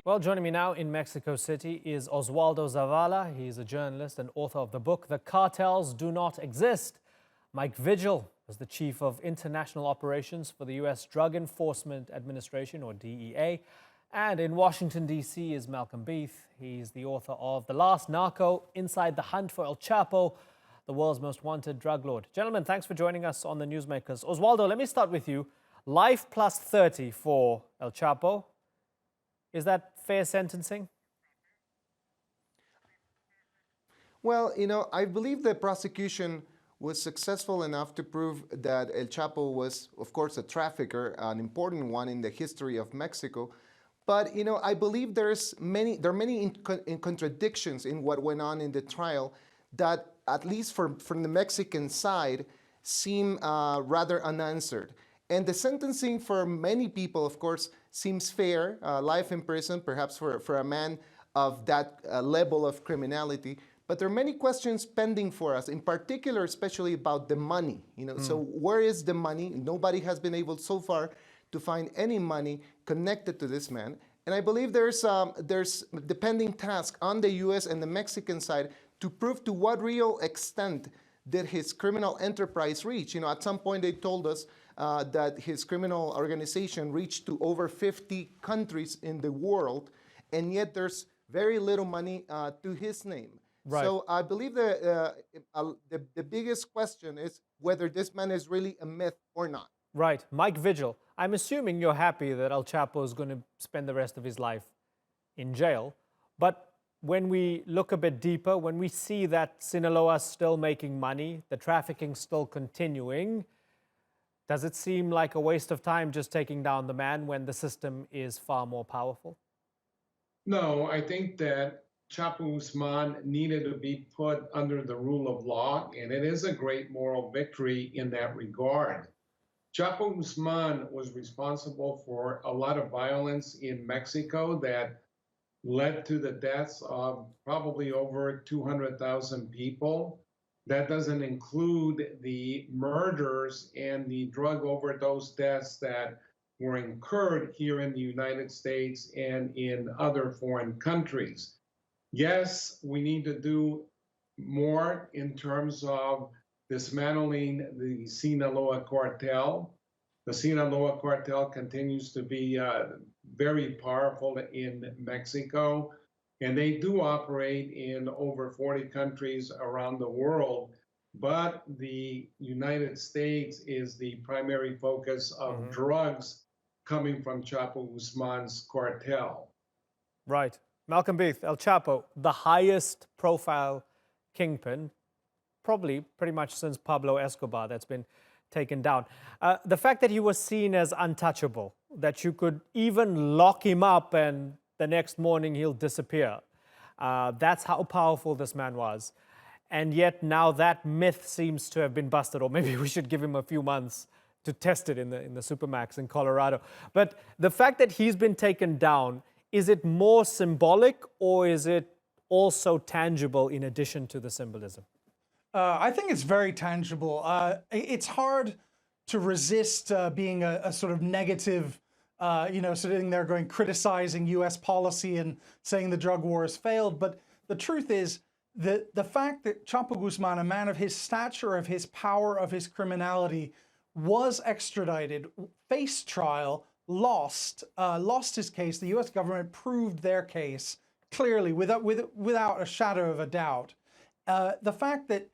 Well, joining me now in Mexico City is Oswaldo Zavala. He's a journalist and author of the book, The Cartels Do Not Exist. Mike Vigil is the Chief of International Operations for the U.S. Drug Enforcement Administration, or DEA. And in Washington, D.C. is Malcolm Beith. He's the author of The Last Narco, Inside the Hunt for El Chapo, the world's most wanted drug lord. Gentlemen, thanks for joining us on the Newsmakers. Oswaldo, let me start with you. Life plus 30 for El Chapo. Is that fair sentencing? Well, I believe the prosecution was successful enough to prove that El Chapo was, of course, a trafficker, an important one in the history of Mexico. But, I believe there are many contradictions in what went on in the trial that, at least from the Mexican side, seem rather unanswered. And the sentencing for many people, of course, seems fair, life in prison, perhaps for a man of that level of criminality. But there are many questions pending for us, in particular, especially about the money. So where is the money? Nobody has been able so far to find any money connected to this man. And I believe there's the pending task on the U.S. and the Mexican side to prove to what real extent did his criminal enterprise reach. At some point they told us that his criminal organization reached to over 50 countries in the world, and yet there's very little money to his name. Right. So I believe the biggest question is whether this man is really a myth or not. Right. Mike Vigil, I'm assuming you're happy that El Chapo is going to spend the rest of his life in jail. But when we look a bit deeper, when we see that Sinaloa's still making money, the trafficking still continuing, does it seem like a waste of time just taking down the man when the system is far more powerful? No, I think that Chapo Guzman needed to be put under the rule of law, and it is a great moral victory in that regard. Chapo Guzman was responsible for a lot of violence in Mexico that led to the deaths of probably over 200,000 people. That doesn't include the murders and the drug overdose deaths that were incurred here in the United States and in other foreign countries. Yes, we need to do more in terms of dismantling the Sinaloa cartel. The Sinaloa cartel continues to be very powerful in Mexico, and they do operate in over 40 countries around the world, but the United States is the primary focus of drugs coming from Chapo Guzman's cartel. Right. Malcolm Beith, El Chapo, the highest profile kingpin, probably pretty much since Pablo Escobar, that's been taken down. The fact that he was seen as untouchable, that you could even lock him up and the next morning he'll disappear. That's how powerful this man was. And yet now that myth seems to have been busted, or maybe we should give him a few months to test it in the Supermax in Colorado. But the fact that he's been taken down, is it more symbolic or is it also tangible in addition to the symbolism? I think it's very tangible. It's hard to resist being a sort of negative, sitting there going criticizing U.S. policy and saying the drug war has failed. But the truth is that the fact that Chapo Guzman, a man of his stature, of his power, of his criminality, was extradited, faced trial, lost his case. The U.S. government proved their case clearly, without a shadow of a doubt. The fact that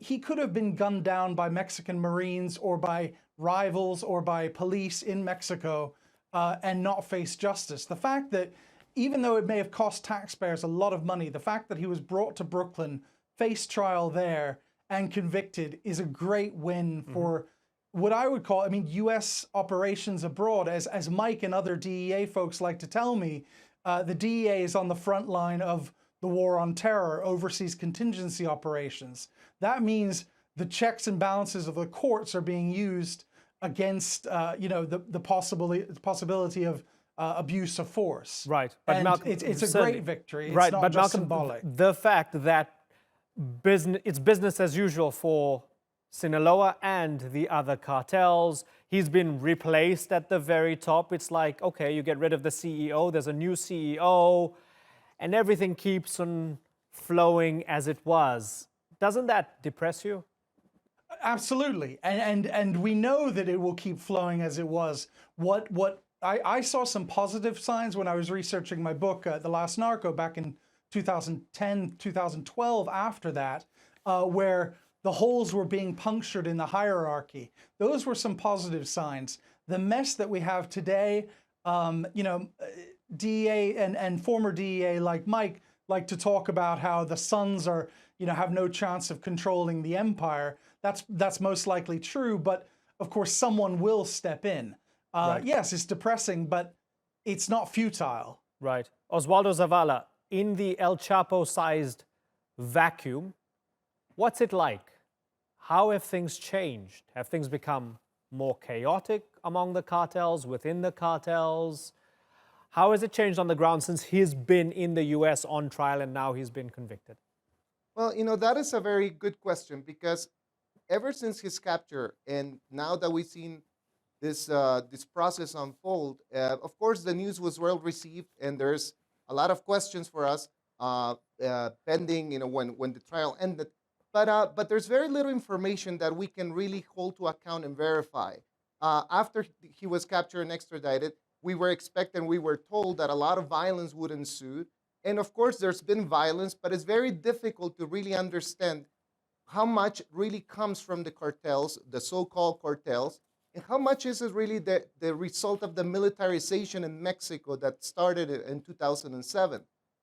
he could have been gunned down by Mexican Marines or by rivals or by police in Mexico and not face justice. The fact that even though it may have cost taxpayers a lot of money, the fact that he was brought to Brooklyn, faced trial there, and convicted is a great win for what I would call, U.S. operations abroad. As Mike and other DEA folks like to tell me, the DEA is on the front line of the war on terror, overseas contingency operations. That means the checks and balances of the courts are being used against, the possibility of abuse of force. Right. But and Malcolm, it's a great victory. It's not just Malcolm, symbolic. The fact that it's business as usual for Sinaloa and the other cartels. he's been replaced at the very top. It's like, okay, you get rid of the CEO, there's a new CEO, and everything keeps on flowing as it was. Doesn't that depress you? Absolutely, and we know that it will keep flowing as it was. I saw some positive signs when I was researching my book, The Last Narco, back in 2010, 2012. After that, where the holes were being punctured in the hierarchy, those were some positive signs. The mess that we have today, DEA and former DEA like Mike like to talk about how the sons are, have no chance of controlling the empire. That's most likely true, but of course someone will step in. Right. Yes, it's depressing, but it's not futile. Right. Oswaldo Zavala, in the El Chapo-sized vacuum, what's it like? How have things changed? Have things become more chaotic among the cartels, within the cartels? How has it changed on the ground since he's been in the U.S. on trial and now he's been convicted? Well, that is a very good question, because ever since his capture and now that we've seen this process unfold, of course the news was well received, and there's a lot of questions for us pending, when the trial ended. But there's very little information that we can really hold to account and verify. After he was captured and extradited, we were told that a lot of violence would ensue. And of course, there's been violence, but it's very difficult to really understand how much really comes from the cartels, the so-called cartels, and how much is it really the result of the militarization in Mexico that started in 2007.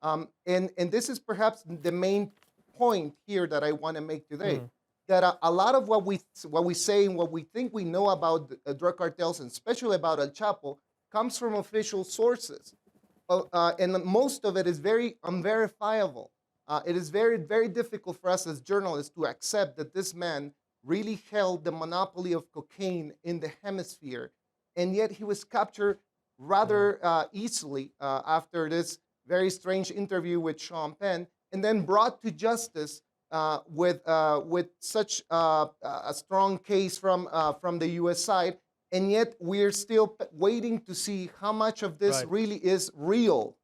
And this is perhaps the main point here that I want to make today, that a lot of what we say and what we think we know about the drug cartels, and especially about El Chapo, comes from official sources. And most of it is very unverifiable. It is very, very difficult for us as journalists to accept that this man really held the monopoly of cocaine in the hemisphere, and yet he was captured rather easily after this very strange interview with Sean Penn, and then brought to justice with such a strong case from the U.S. side. And yet we're still waiting to see how much of this really is real.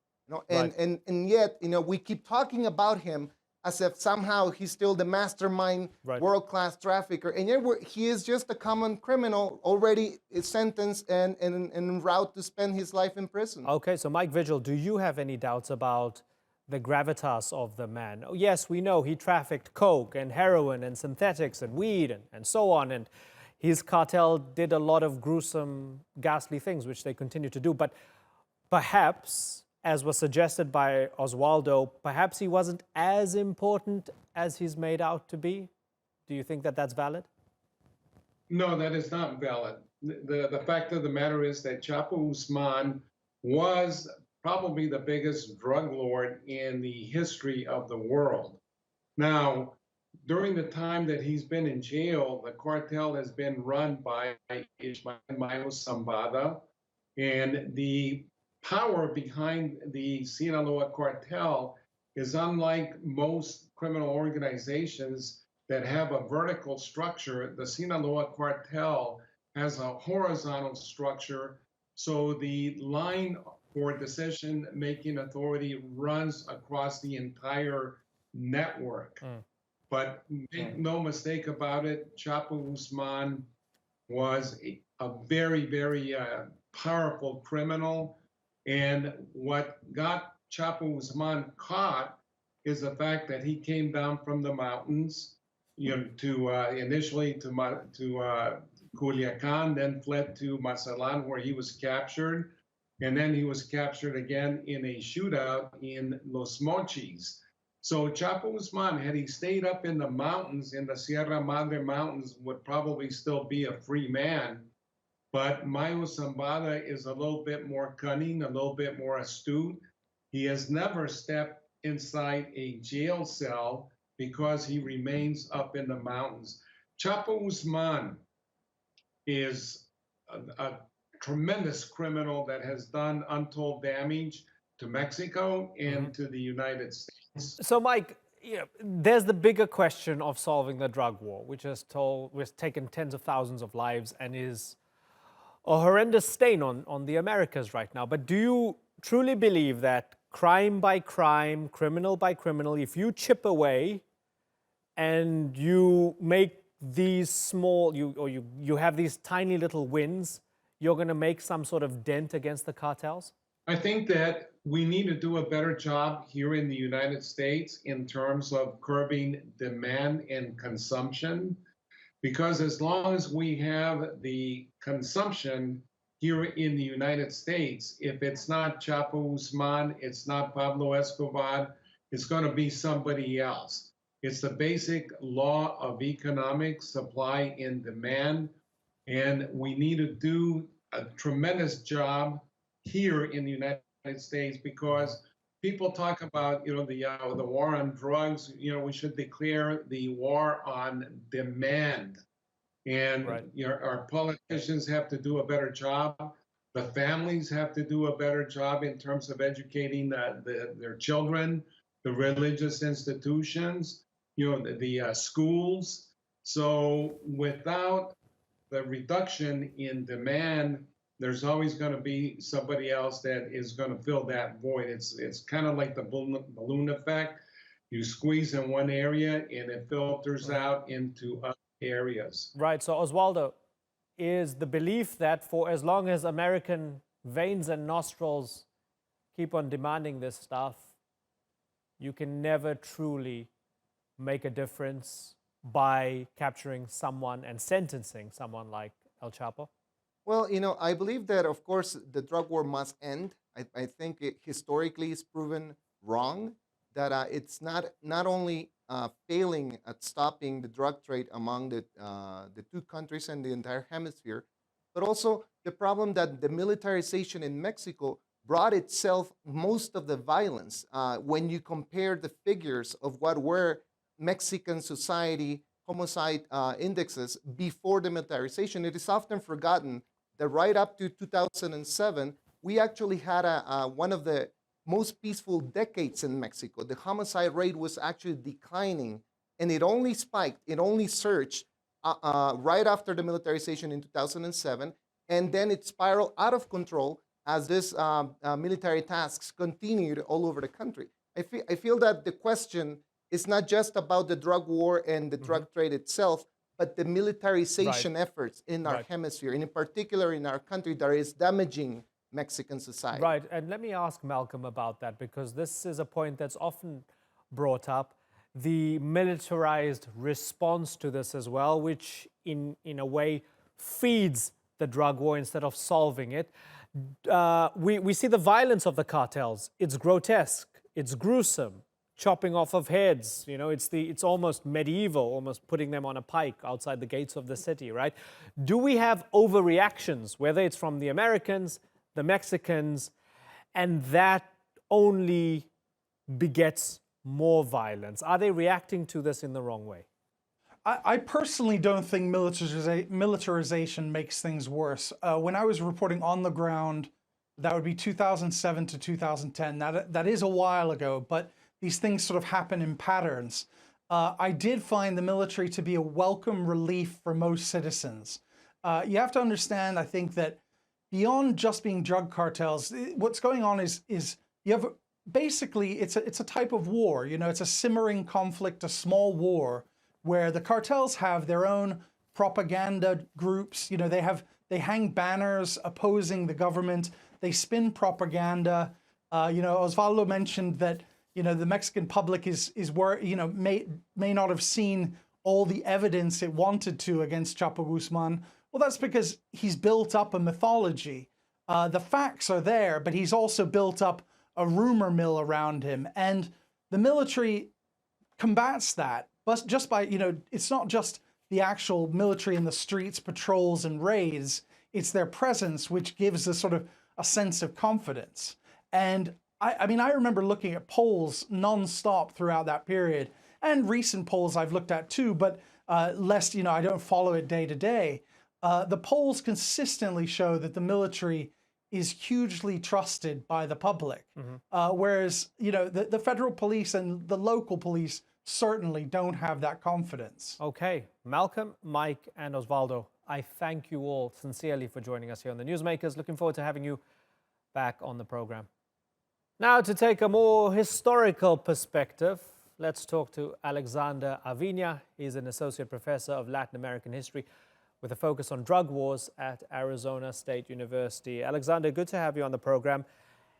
And yet, we keep talking about him as if somehow he's still the mastermind, world-class trafficker. And yet he is just a common criminal, already sentenced and en route to spend his life in prison. Okay, so Mike Vigil, do you have any doubts about the gravitas of the man? Oh, yes, we know he trafficked coke and heroin and synthetics and weed and so on. And his cartel did a lot of gruesome, ghastly things, which they continue to do. But perhaps, as was suggested by Oswaldo, perhaps he wasn't as important as he's made out to be. Do you think that that's valid? No, that is not valid. The fact of the matter is that Chapo Guzman was probably the biggest drug lord in the history of the world. Now, during the time that he's been in jail, the cartel has been run by Ismael Zambada, and the power behind the Sinaloa cartel is unlike most criminal organizations that have a vertical structure. The Sinaloa cartel has a horizontal structure, so the line for decision-making authority runs across the entire network. But make no mistake about it, Chapo Guzman was a very, very powerful criminal. And what got Chapo Guzman caught is the fact that he came down from the mountains, initially to Culiacan, then fled to Mazatlan, where he was captured. And then he was captured again in a shootout in Los Mochis. So Chapo Guzman, had he stayed up in the mountains, in the Sierra Madre Mountains, would probably still be a free man. But Mayo Zambada is a little bit more cunning, a little bit more astute. He has never stepped inside a jail cell because he remains up in the mountains. Chapo Guzman is a tremendous criminal that has done untold damage to Mexico and to the United States. So, Mike, there's the bigger question of solving the drug war, which has taken tens of thousands of lives and is a horrendous stain on the Americas right now. But do you truly believe that crime by crime, criminal by criminal, if you chip away and you make these small, you have these tiny little wins, you're going to make some sort of dent against the cartels? I think that we need to do a better job here in the United States in terms of curbing demand and consumption, because as long as we have the consumption here in the United States, if it's not Chapo Guzman, it's not Pablo Escobar, it's going to be somebody else. It's the basic law of economics, supply and demand, and we need to do a tremendous job here in the United States, because people talk about the war on drugs. We should declare the war on demand, and Right. our politicians have to do a better job. The families have to do a better job in terms of educating their children, the religious institutions, the schools. So without the reduction in demand, there's always going to be somebody else that is going to fill that void. It's kind of like the balloon effect. You squeeze in one area and it filters out into other areas. Right. So, Oswaldo, is the belief that for as long as American veins and nostrils keep on demanding this stuff, you can never truly make a difference by capturing someone and sentencing someone like El Chapo? Well, I believe that, of course, the drug war must end. I think it historically is proven wrong, that it's not only failing at stopping the drug trade among the two countries and the entire hemisphere, but also the problem that the militarization in Mexico brought itself most of the violence. When you compare the figures of what were Mexican society homicide indexes before the militarization, it is often forgotten that right up to 2007, we actually had one of the most peaceful decades in Mexico. The homicide rate was actually declining, and it only spiked, it only surged right after the militarization in 2007, and then it spiraled out of control as these military tasks continued all over the country. I feel that the question is not just about the drug war and the drug trade itself, but the militarization efforts in our hemisphere, and in particular in our country, that is damaging Mexican society. Right, and let me ask Malcolm about that, because this is a point that's often brought up, the militarized response to this as well, which in a way feeds the drug war instead of solving it. We see the violence of the cartels. It's grotesque, it's gruesome, chopping off of heads, it's almost medieval, almost putting them on a pike outside the gates of the city, right? Do we have overreactions, whether it's from the Americans, the Mexicans, and that only begets more violence? Are they reacting to this in the wrong way? I personally don't think militarization makes things worse. When I was reporting on the ground, that would be 2007 to 2010. That is a while ago, but these things sort of happen in patterns. I did find the military to be a welcome relief for most citizens. You have to understand, I think, that beyond just being drug cartels, what's going on is you have basically, it's a type of war. It's a simmering conflict, a small war, where the cartels have their own propaganda groups. They hang banners opposing the government. They spin propaganda. Osvaldo mentioned that the Mexican public may not have seen all the evidence it wanted to against Chapo Guzman. Well, that's because he's built up a mythology. The facts are there, but he's also built up a rumor mill around him. And the military combats that, but just by, it's not just the actual military in the streets, patrols and raids, it's their presence which gives a sort of a sense of confidence. And I remember looking at polls nonstop throughout that period, and recent polls I've looked at too, but lest, I don't follow it day to day. The polls consistently show that the military is hugely trusted by the public, whereas, the federal police and the local police certainly don't have that confidence. Okay, Malcolm, Mike, and Osvaldo, I thank you all sincerely for joining us here on The Newsmakers. Looking forward to having you back on the program. Now, to take a more historical perspective, let's talk to Alexander Avina. He's an associate professor of Latin American history with a focus on drug wars at Arizona State University. Alexander, good to have you on the program.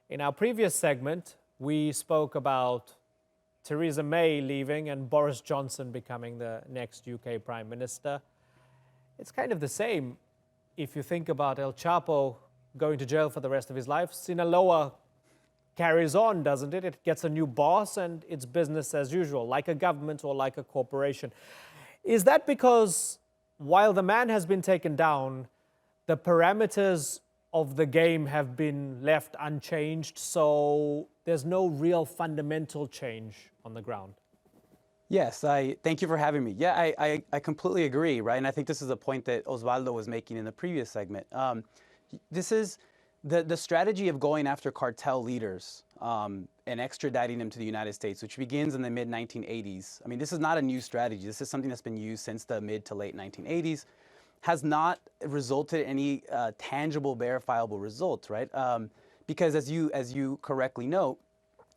In our previous segment, we spoke about Theresa May leaving and Boris Johnson becoming the next UK Prime Minister. It's kind of the same if you think about El Chapo going to jail for the rest of his life. Sinaloa carries on, doesn't it? It gets a new boss and it's business as usual, like a government or like a corporation. Is that because while the man has been taken down, the parameters of the game have been left unchanged, so there's no real fundamental change on the ground? Yes, thank you for having me. Yeah, I completely agree, right? And I think this is a point that Oswaldo was making in the previous segment. This is the strategy of going after cartel leaders and extraditing them to the United States, which begins in the mid-1980s. I mean, this is not a new strategy. This is something that's been used since the mid to late 1980s, has not resulted in any tangible, verifiable results, right? Because as you correctly note,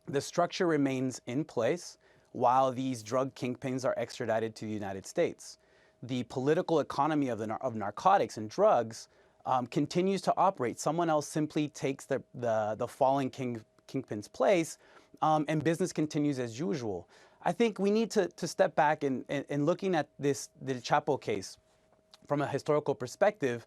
the structure remains in place while these drug kingpins are extradited to the United States. The political economy of narcotics and drugs continues to operate. Someone else simply takes the fallen kingpin's place, and business continues as usual. I think we need to step back and looking at the Chapo case from a historical perspective.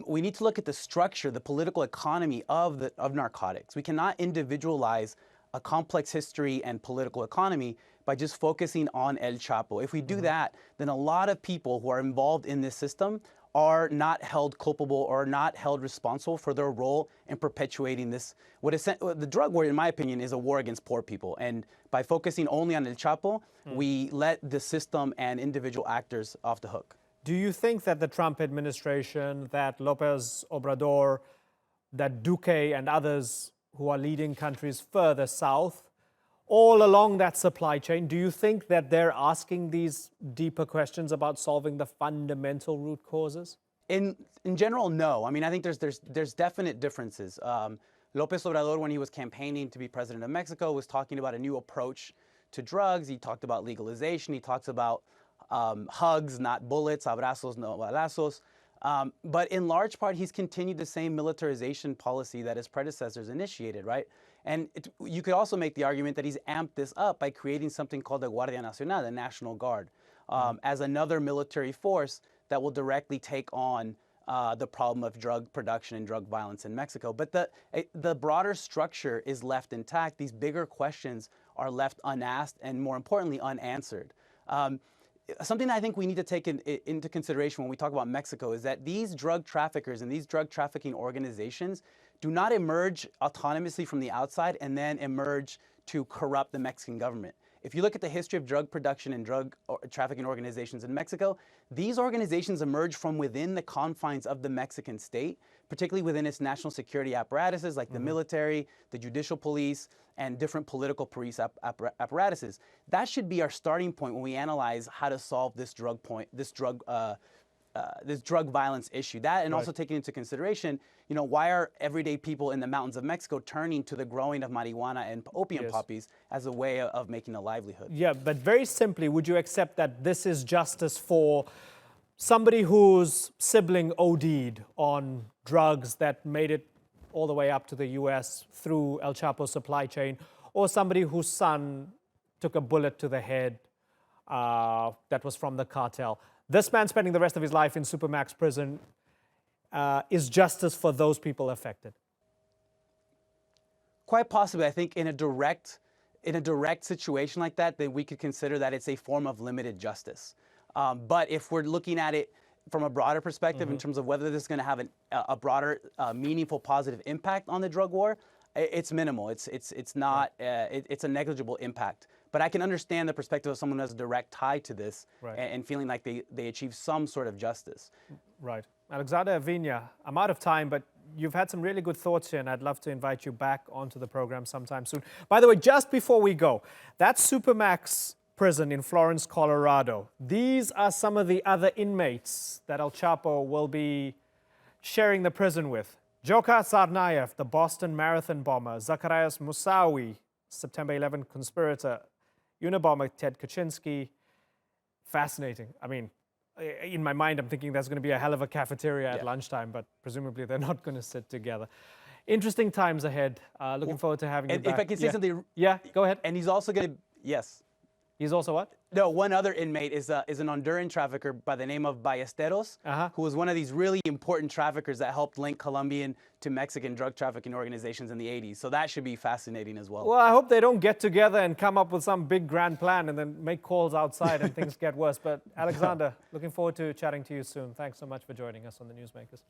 We need to look at the structure, the political economy of narcotics. We cannot individualize a complex history and political economy by just focusing on El Chapo. If we do that, then a lot of people who are involved in this system are not held culpable or not held responsible for their role in perpetuating this. The drug war, in my opinion, is a war against poor people. And by focusing only on El Chapo, we let the system and individual actors off the hook. Do you think that the Trump administration, that Lopez Obrador, that Duque and others who are leading countries further south, all along that supply chain, do you think that they're asking these deeper questions about solving the fundamental root causes? In general, no. I mean, I think there's definite differences. Lopez Obrador, when he was campaigning to be president of Mexico, was talking about a new approach to drugs. He talked about legalization. He talks about hugs, not bullets, abrazos, no balazos. But in large part, he's continued the same militarization policy that his predecessors initiated, right? And you could also make the argument that he's amped this up by creating something called the Guardia Nacional, the National Guard, as another military force that will directly take on the problem of drug production and drug violence in Mexico. But the broader structure is left intact. These bigger questions are left unasked and, more importantly, unanswered. Something that I think we need to take into consideration when we talk about Mexico is that these drug traffickers and these drug trafficking organizations do not emerge autonomously from the outside and then emerge to corrupt the Mexican government. If you look at the history of drug production and drug trafficking organizations in Mexico, these organizations emerge from within the confines of the Mexican state, particularly within its national security apparatuses like the military, the judicial police, and different political police apparatuses. That should be our starting point when we analyze how to solve this drug violence issue. That, and also taking into consideration, why are everyday people in the mountains of Mexico turning to the growing of marijuana and opium poppies as a way of making a livelihood? Yeah, but very simply, would you accept that this is justice for somebody whose sibling OD'd on drugs that made it all the way up to the US through El Chapo's supply chain, or somebody whose son took a bullet to the head that was from the cartel? This man spending the rest of his life in Supermax prison is justice for those people affected? Quite possibly. I think in a direct situation like that, then we could consider that it's a form of limited justice. But if we're looking at it from a broader perspective in terms of whether this is going to have a broader, meaningful, positive impact on the drug war, it's minimal. It's not. It's a negligible impact. But I can understand the perspective of someone who has a direct tie to this and feeling like they achieve some sort of justice. Right. Alexander Ivania, I'm out of time, but you've had some really good thoughts here, and I'd love to invite you back onto the program sometime soon. By the way, just before we go, that Supermax prison in Florence, Colorado. These are some of the other inmates that El Chapo will be sharing the prison with. Dzhokhar Tsarnaev, the Boston Marathon bomber. Zacarias Moussaoui, September 11 conspirator. Unabomber Ted Kaczynski. Fascinating. I mean, in my mind, I'm thinking there's going to be a hell of a cafeteria at lunchtime, but presumably they're not going to sit together. Interesting times ahead. Looking forward to having you back. If I can say something. Yeah, go ahead. And he's also going to, yes. He's also what? No, one other inmate is an Honduran trafficker by the name of Ballesteros, who was one of these really important traffickers that helped link Colombian to Mexican drug trafficking organizations in the 80s. So that should be fascinating as well. Well, I hope they don't get together and come up with some big grand plan and then make calls outside and things get worse. But Alexander, looking forward to chatting to you soon. Thanks so much for joining us on the Newsmakers.